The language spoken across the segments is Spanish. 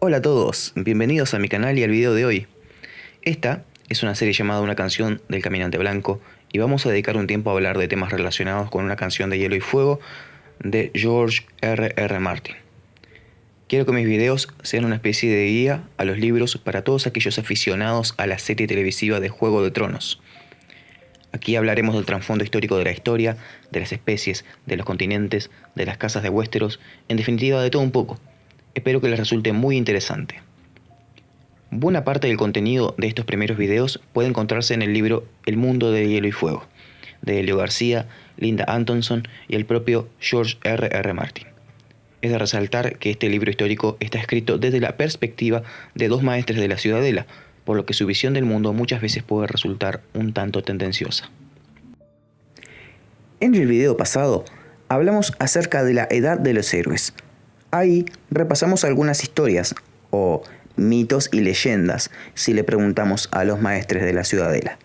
Hola a todos, bienvenidos a mi canal y al video de hoy. Esta es una serie llamada Una canción del caminante blanco y vamos a dedicar un tiempo a hablar de temas relacionados con una canción de Hielo y Fuego de George R.R. Martin. Quiero que mis videos sean una especie de guía a los libros para todos aquellos aficionados a la serie televisiva de Juego de Tronos. Aquí hablaremos del trasfondo histórico de la historia, de las especies, de los continentes, de las casas de Westeros, en definitiva de todo un poco. Espero que les resulte muy interesante. Buena parte del contenido de estos primeros videos puede encontrarse en el libro El mundo de Hielo y Fuego, de Elio García, Linda Antonson y el propio George R.R. Martin. Es de resaltar que este libro histórico está escrito desde la perspectiva de dos maestres de la Ciudadela, por lo que su visión del mundo muchas veces puede resultar un tanto tendenciosa. En el video pasado hablamos acerca de la edad de los héroes. Ahí repasamos algunas historias, o mitos y leyendas, si le preguntamos a los maestres de la Ciudadela.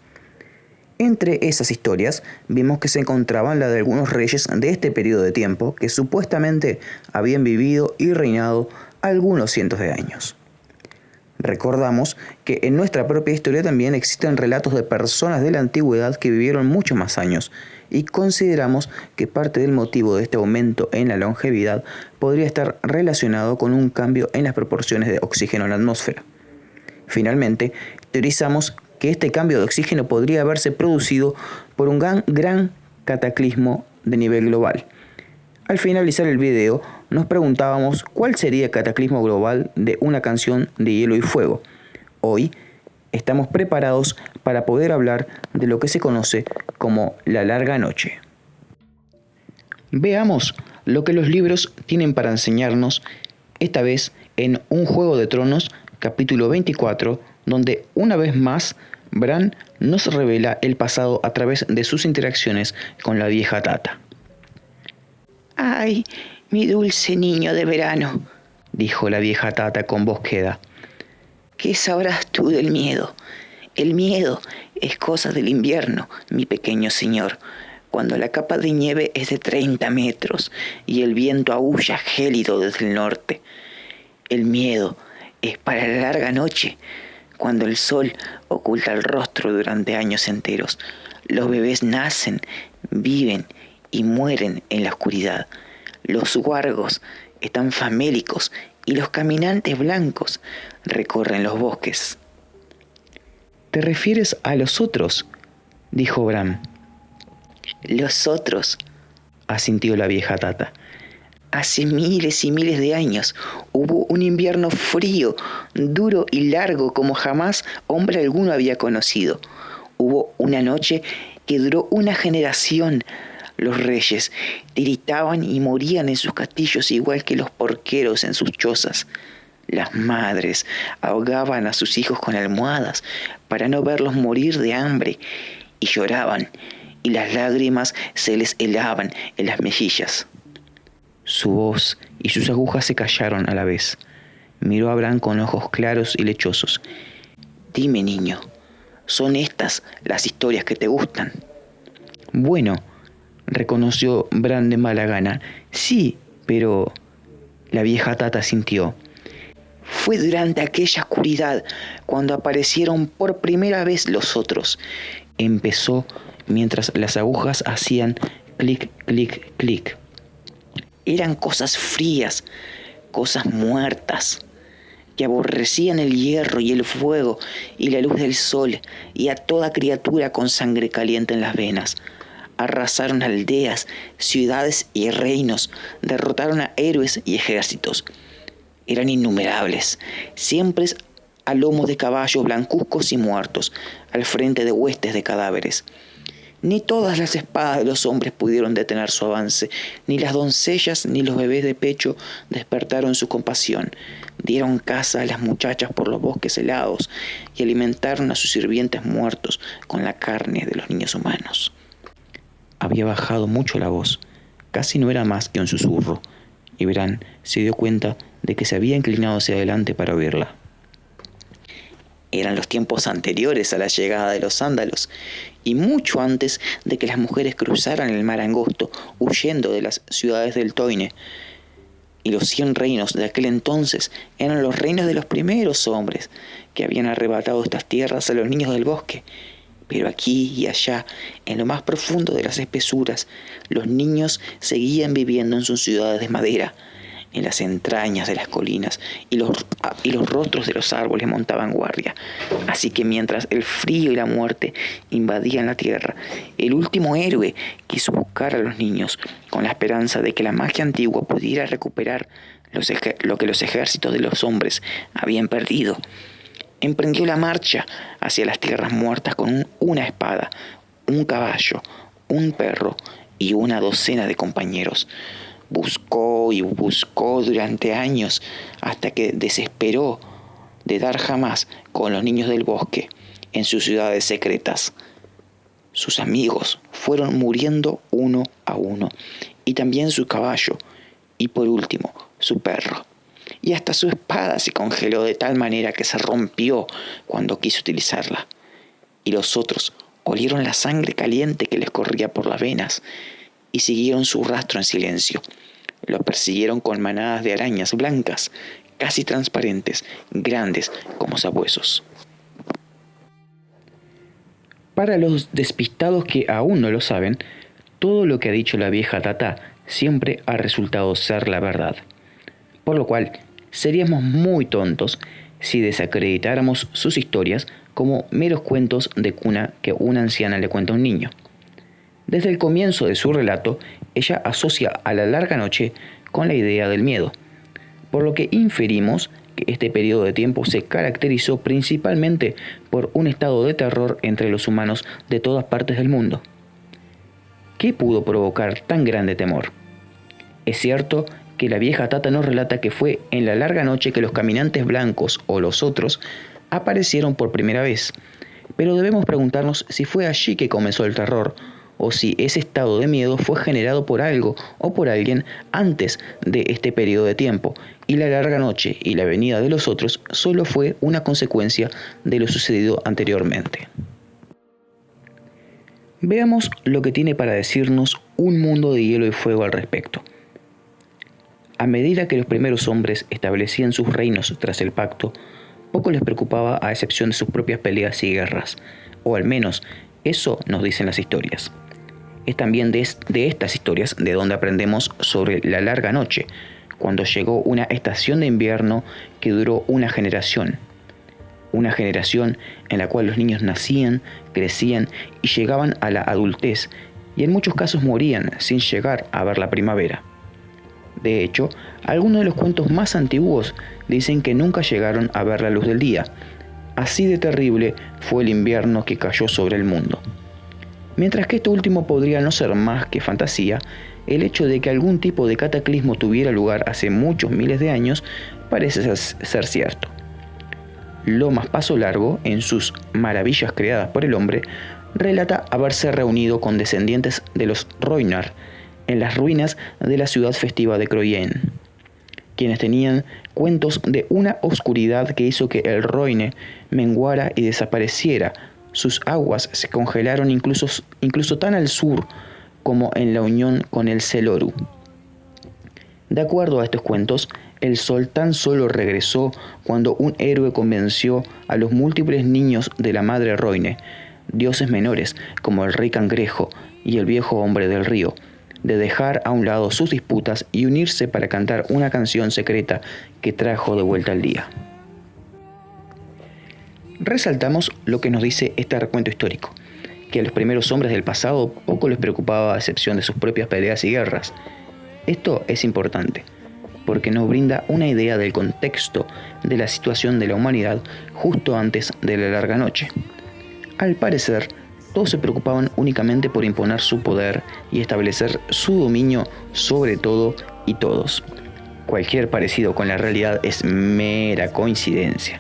Entre esas historias vimos que se encontraban la de algunos reyes de este periodo de tiempo que supuestamente habían vivido y reinado algunos cientos de años. Recordamos que en nuestra propia historia también existen relatos de personas de la antigüedad que vivieron muchos más años y consideramos que parte del motivo de este aumento en la longevidad podría estar relacionado con un cambio en las proporciones de oxígeno en la atmósfera. Finalmente, teorizamos que este cambio de oxígeno podría haberse producido por un gran cataclismo de nivel global. Al finalizar el video, nos preguntábamos cuál sería el cataclismo global de una canción de Hielo y Fuego. Hoy estamos preparados para poder hablar de lo que se conoce como la larga noche. Veamos lo que los libros tienen para enseñarnos, esta vez en Un Juego de Tronos, capítulo 24, donde una vez más Bran nos revela el pasado a través de sus interacciones con la vieja Tata. ¡Ay, mi dulce niño de verano!, dijo la vieja Tata con voz queda. ¿Qué sabrás tú del miedo? El miedo es cosa del invierno, mi pequeño señor, cuando la capa de nieve es de 30 metros y el viento aúlla gélido desde el norte. El miedo es para la larga noche, cuando el sol oculta el rostro durante años enteros. Los bebés nacen, viven y mueren en la oscuridad. Los huargos están famélicos y los caminantes blancos recorren los bosques. ¿Te refieres a los otros?, dijo Bran. Los otros, asintió la vieja Tata. Hace miles y miles de años hubo un invierno frío, duro y largo como jamás hombre alguno había conocido. Hubo una noche que duró una generación. Los reyes tiritaban y morían en sus castillos igual que los porqueros en sus chozas. Las madres ahogaban a sus hijos con almohadas para no verlos morir de hambre y lloraban, y las lágrimas se les helaban en las mejillas. Su voz y sus agujas se callaron a la vez. Miró a Bran con ojos claros y lechosos. Dime, niño, ¿son estas las historias que te gustan? Bueno, reconoció Bran de mala gana. Sí, pero... La vieja Tata sintió. Fue durante aquella oscuridad cuando aparecieron por primera vez los otros. Empezó mientras las agujas hacían clic, clic, clic. Eran cosas frías, cosas muertas, que aborrecían el hierro y el fuego y la luz del sol y a toda criatura con sangre caliente en las venas. Arrasaron aldeas, ciudades y reinos, derrotaron a héroes y ejércitos. Eran innumerables, siempre a lomos de caballos blancuzcos y muertos, al frente de huestes de cadáveres. Ni todas las espadas de los hombres pudieron detener su avance, ni las doncellas ni los bebés de pecho despertaron su compasión. Dieron caza a las muchachas por los bosques helados y alimentaron a sus sirvientes muertos con la carne de los niños humanos. Había bajado mucho la voz, casi no era más que un susurro, y Bran se dio cuenta de que se había inclinado hacia adelante para oírla. Eran los tiempos anteriores a la llegada de los sándalos y mucho antes de que las mujeres cruzaran el mar angosto huyendo de las ciudades del Toine. y los 100 reinos de aquel entonces eran los reinos de los primeros hombres que habían arrebatado estas tierras a los niños del bosque. Pero aquí y allá, en lo más profundo de las espesuras, los niños seguían viviendo en sus ciudades de madera, en las entrañas de las colinas, y los rostros de los árboles montaban guardia. Así que mientras el frío y la muerte invadían la tierra, el último héroe quiso buscar a los niños con la esperanza de que la magia antigua pudiera recuperar lo que los ejércitos de los hombres habían perdido. Emprendió la marcha hacia las tierras muertas con una espada, un caballo, un perro y una docena de compañeros. Buscó y buscó durante años hasta que desesperó de dar jamás con los niños del bosque en sus ciudades secretas. Sus amigos fueron muriendo uno a uno, y también su caballo, y por último su perro. Y hasta su espada se congeló de tal manera que se rompió cuando quiso utilizarla. Y los otros olieron la sangre caliente que les corría por las venas y siguieron su rastro en silencio. Lo persiguieron con manadas de arañas blancas, casi transparentes, grandes como sabuesos. Para los despistados que aún no lo saben, todo lo que ha dicho la vieja Tata siempre ha resultado ser la verdad. Por lo cual, seríamos muy tontos si desacreditáramos sus historias como meros cuentos de cuna que una anciana le cuenta a un niño. Desde el comienzo de su relato, ella asocia a la larga noche con la idea del miedo, por lo que inferimos que este periodo de tiempo se caracterizó principalmente por un estado de terror entre los humanos de todas partes del mundo. ¿Qué pudo provocar tan grande temor? Es cierto que la vieja Tata nos relata que fue en la larga noche que los caminantes blancos o los otros aparecieron por primera vez, pero debemos preguntarnos si fue allí que comenzó el terror, o si ese estado de miedo fue generado por algo o por alguien antes de este periodo de tiempo, y la larga noche y la venida de los otros solo fue una consecuencia de lo sucedido anteriormente. Veamos lo que tiene para decirnos Un mundo de hielo y fuego al respecto. A medida que los primeros hombres establecían sus reinos tras el pacto, poco les preocupaba a excepción de sus propias peleas y guerras, o al menos eso nos dicen las historias. Es también de estas historias de donde aprendemos sobre la larga noche, cuando llegó una estación de invierno que duró una generación en la cual los niños nacían, crecían y llegaban a la adultez, y en muchos casos morían sin llegar a ver la primavera. De hecho, algunos de los cuentos más antiguos dicen que nunca llegaron a ver la luz del día. Así de terrible fue el invierno que cayó sobre el mundo. Mientras que esto último podría no ser más que fantasía, el hecho de que algún tipo de cataclismo tuviera lugar hace muchos miles de años parece ser cierto. Lomas Paso Largo, en sus Maravillas creadas por el hombre, relata haberse reunido con descendientes de los Roinar en las ruinas de la ciudad festiva de Croyen, quienes tenían cuentos de una oscuridad que hizo que el Roine menguara y desapareciera. Sus aguas se congelaron incluso tan al sur como en la unión con el Seloru. De acuerdo a estos cuentos, el sol tan solo regresó cuando un héroe convenció a los múltiples niños de la madre Roine, dioses menores como el rey cangrejo y el viejo hombre del río, de dejar a un lado sus disputas y unirse para cantar una canción secreta que trajo de vuelta al día. Resaltamos lo que nos dice este recuento histórico, que a los primeros hombres del pasado poco les preocupaba a excepción de sus propias peleas y guerras. Esto es importante, porque nos brinda una idea del contexto de la situación de la humanidad justo antes de la larga noche. Al parecer, todos se preocupaban únicamente por imponer su poder y establecer su dominio sobre todo y todos. Cualquier parecido con la realidad es mera coincidencia.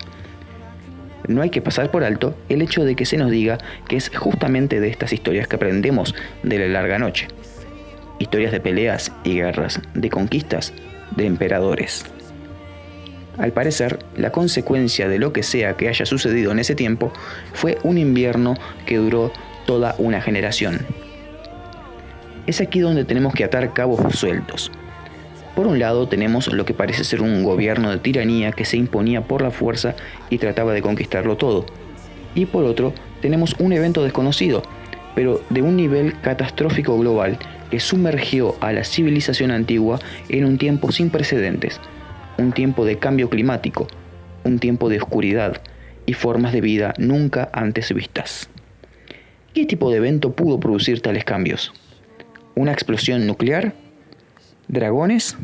No hay que pasar por alto el hecho de que se nos diga que es justamente de estas historias que aprendemos de la larga noche. Historias de peleas y guerras, de conquistas, de emperadores. Al parecer, la consecuencia de lo que sea que haya sucedido en ese tiempo fue un invierno que duró toda una generación. Es aquí donde tenemos que atar cabos sueltos. Por un lado tenemos lo que parece ser un gobierno de tiranía que se imponía por la fuerza y trataba de conquistarlo todo. Y por otro tenemos un evento desconocido, pero de un nivel catastrófico global que sumergió a la civilización antigua en un tiempo sin precedentes, un tiempo de cambio climático, un tiempo de oscuridad y formas de vida nunca antes vistas. ¿Qué tipo de evento pudo producir tales cambios? ¿Una explosión nuclear? ¿Dragones?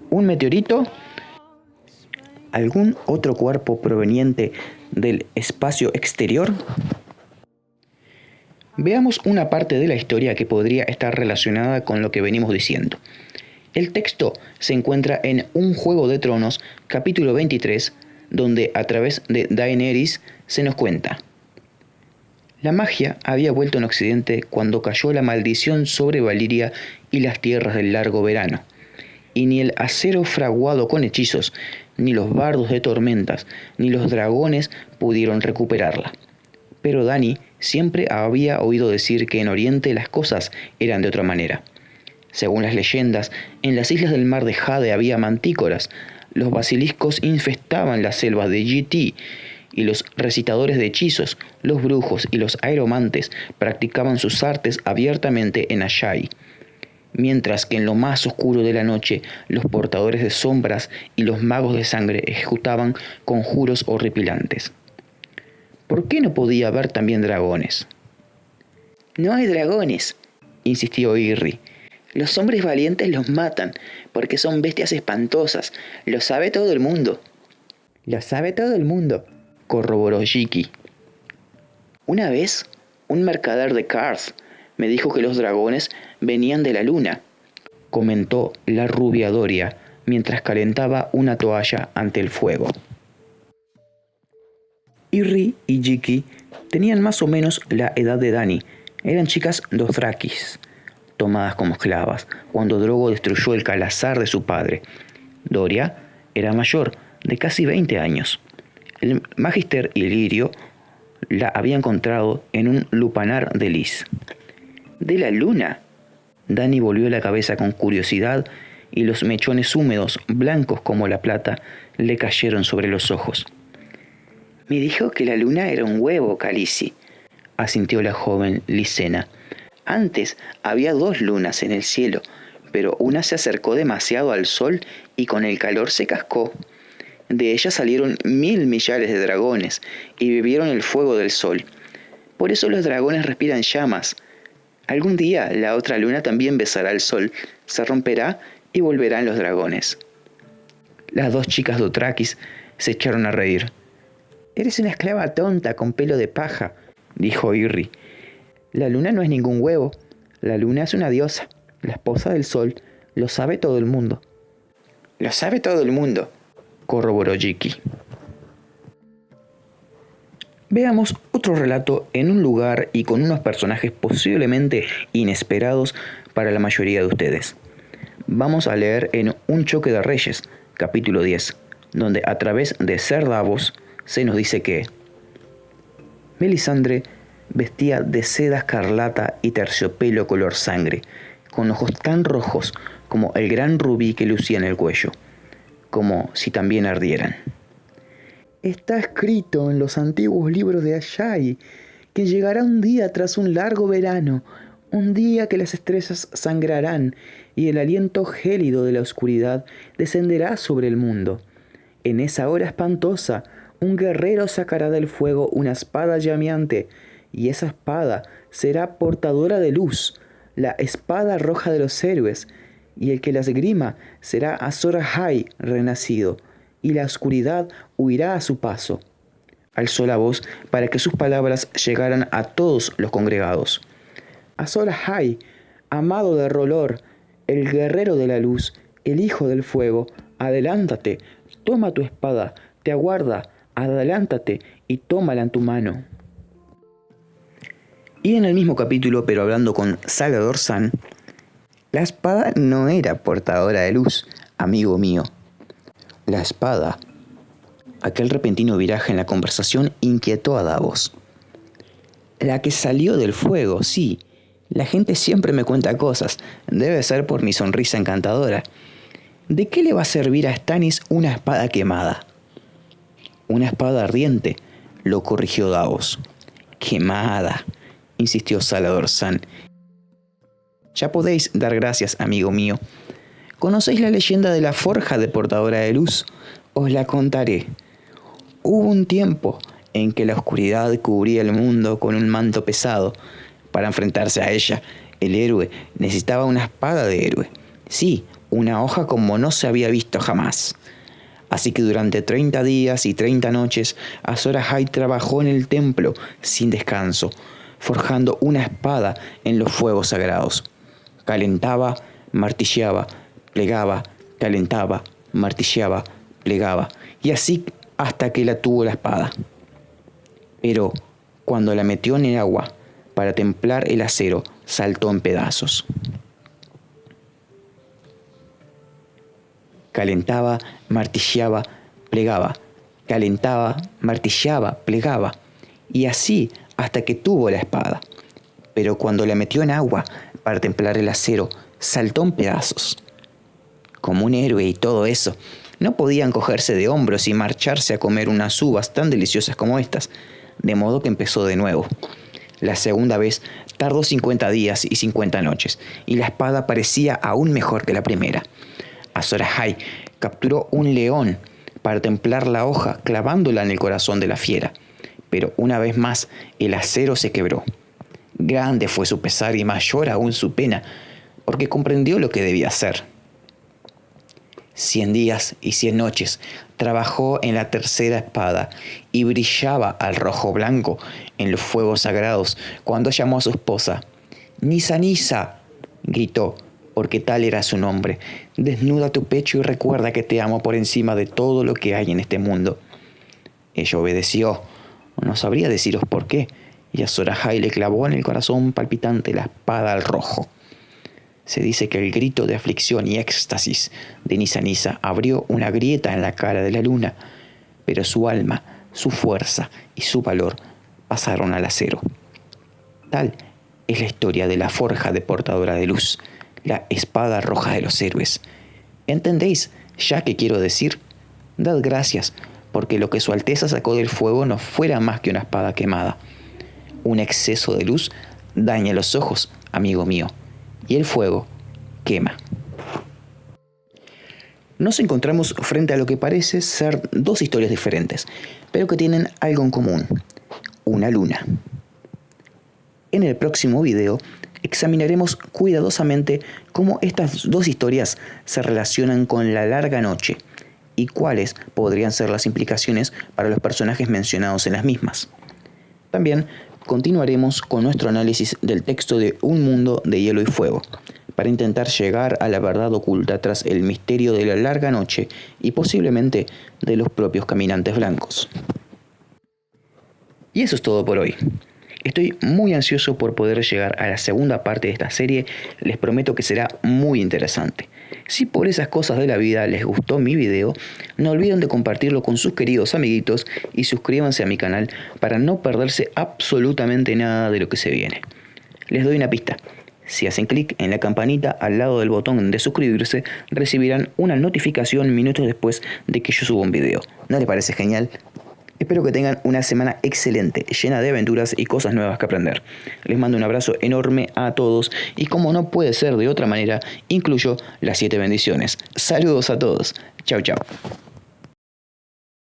¿Un meteorito? ¿Algún otro cuerpo proveniente del espacio exterior? Veamos una parte de la historia que podría estar relacionada con lo que venimos diciendo. El texto se encuentra en Un Juego de Tronos, capítulo 23, donde a través de Daenerys se nos cuenta: la magia había vuelto en Occidente cuando cayó la maldición sobre Valiria y las tierras del largo verano, y ni el acero fraguado con hechizos, ni los bardos de tormentas, ni los dragones pudieron recuperarla. Pero Dany siempre había oído decir que en Oriente las cosas eran de otra manera. Según las leyendas, en las islas del mar de Jade había mantícoras, los basiliscos infestaban las selvas de GT, y los recitadores de hechizos, los brujos y los aeromantes practicaban sus artes abiertamente en Asshai, mientras que en lo más oscuro de la noche los portadores de sombras y los magos de sangre ejecutaban conjuros horripilantes. ¿Por qué no podía haber también dragones? No hay dragones, insistió Irri. los hombres valientes los matan, porque son bestias espantosas, lo sabe todo el mundo. Lo sabe todo el mundo, corroboró Jiki. Una vez, un mercader de Karth me dijo que los dragones venían de la luna, comentó la rubia Doria mientras calentaba una toalla ante el fuego. Irri y Jiki tenían más o menos la edad de Dany. Eran chicas dothrakis, tomadas como esclavas, cuando Drogo destruyó el calazar de su padre. Doria era mayor, de casi 20 años. El Magister Illyrio la había encontrado en un lupanar de Lys. ¿De la luna? Dany volvió la cabeza con curiosidad y los mechones húmedos, blancos como la plata, le cayeron sobre los ojos. Me dijo que la luna era un huevo, Khaleesi, asintió la joven Lysena. Antes había 2 lunas en el cielo, pero una se acercó demasiado al sol y con el calor se cascó. De ella salieron 1000 millares de dragones y bebieron el fuego del sol. Por eso los dragones respiran llamas. Algún día la otra luna también besará el sol, se romperá y volverán los dragones. Las 2 chicas dothrakis se echaron a reír. Eres una esclava tonta con pelo de paja, dijo Irri. La luna no es ningún huevo. La luna es una diosa, la esposa del sol. Lo sabe todo el mundo. Lo sabe todo el mundo, corroboró Jiki. Veamos otro relato en un lugar y con unos personajes posiblemente inesperados para la mayoría de ustedes. Vamos a leer en Un choque de reyes, capítulo 10, donde a través de Ser Davos se nos dice que Melisandre vestía de seda escarlata y terciopelo color sangre, con ojos tan rojos como el gran rubí que lucía en el cuello, como si también ardieran. Está escrito en los antiguos libros de Asshai que llegará un día tras un largo verano, un día que las estrellas sangrarán y el aliento gélido de la oscuridad descenderá sobre el mundo. En esa hora espantosa, un guerrero sacará del fuego una espada llameante, y esa espada será portadora de luz, la espada roja de los héroes, y el que la esgrima será Azor Ahai renacido, y la oscuridad huirá a su paso. Alzó la voz para que sus palabras llegaran a todos los congregados. Azor Ahai, amado de Rolor, el guerrero de la luz, el hijo del fuego, adelántate, toma tu espada, te aguarda, adelántate y tómala en tu mano. Y en el mismo capítulo, pero hablando con Salvador San, la espada no era portadora de luz, amigo mío. La espada. Aquel repentino viraje en la conversación inquietó a Davos. La que salió del fuego, sí. La gente siempre me cuenta cosas. Debe ser por mi sonrisa encantadora. ¿De qué le va a servir a Stannis una espada quemada? Una espada ardiente, lo corrigió Davos. Quemada, insistió Salladhor Saan. Ya podéis dar gracias, amigo mío. ¿Conocéis la leyenda de la forja de portadora de luz? Os la contaré. Hubo un tiempo en que la oscuridad cubría el mundo con un manto pesado. Para enfrentarse a ella, el héroe necesitaba una espada de héroe. Sí, una hoja como no se había visto jamás. Así que durante 30 días y 30 noches, Azor Ahai trabajó en el templo sin descanso, forjando una espada en los fuegos sagrados. Calentaba, martilleaba, plegaba, calentaba, martilleaba, plegaba, y así hasta que la tuvo la espada. Pero cuando la metió en el agua para templar el acero, saltó en pedazos. Calentaba, martilleaba, plegaba, calentaba, martilleaba, plegaba, y así hasta que tuvo la espada. Pero cuando la metió en agua para templar el acero, saltó en pedazos. Como un héroe y todo eso, no podían cogerse de hombros y marcharse a comer unas uvas tan deliciosas como estas, de modo que empezó de nuevo. La segunda vez tardó 50 días y 50 noches, y la espada parecía aún mejor que la primera. Azor Ahai capturó un león para templar la hoja clavándola en el corazón de la fiera, pero una vez más el acero se quebró. Grande fue su pesar y mayor aún su pena, porque comprendió lo que debía hacer. 100 días y 100 noches trabajó en la tercera espada y brillaba al rojo blanco en los fuegos sagrados cuando llamó a su esposa. «Nissa, Nissa», gritó, porque tal era su nombre. «Desnuda tu pecho y recuerda que te amo por encima de todo lo que hay en este mundo». Ella obedeció. No sabría deciros por qué. Y Azor Ahai le clavó en el corazón palpitante la espada al rojo. Se dice que el grito de aflicción y éxtasis de Nissa Nissa abrió una grieta en la cara de la luna, pero su alma, su fuerza y su valor pasaron al acero. Tal es la historia de la forja de portadora de luz, la espada roja de los héroes. ¿Entendéis ya qué quiero decir? Dad gracias, porque lo que su Alteza sacó del fuego no fuera más que una espada quemada. Un exceso de luz daña los ojos, amigo mío, y el fuego quema. Nos encontramos frente a lo que parece ser dos historias diferentes, pero que tienen algo en común: una luna. En el próximo video examinaremos cuidadosamente cómo estas dos historias se relacionan con la larga noche y cuáles podrían ser las implicaciones para los personajes mencionados en las mismas. También continuaremos con nuestro análisis del texto de Un mundo de hielo y fuego, para intentar llegar a la verdad oculta tras el misterio de la larga noche y posiblemente de los propios caminantes blancos. Y eso es todo por hoy. Estoy muy ansioso por poder llegar a la segunda parte de esta serie. Les prometo que será muy interesante. Si por esas cosas de la vida les gustó mi video, no olviden de compartirlo con sus queridos amiguitos y suscríbanse a mi canal para no perderse absolutamente nada de lo que se viene. Les doy una pista. Si hacen clic en la campanita al lado del botón de suscribirse, recibirán una notificación minutos después de que yo suba un video. ¿No les parece genial? Espero que tengan una semana excelente, llena de aventuras y cosas nuevas que aprender. Les mando un abrazo enorme a todos y, como no puede ser de otra manera, incluyo las 7 bendiciones. Saludos a todos. Chau, chau.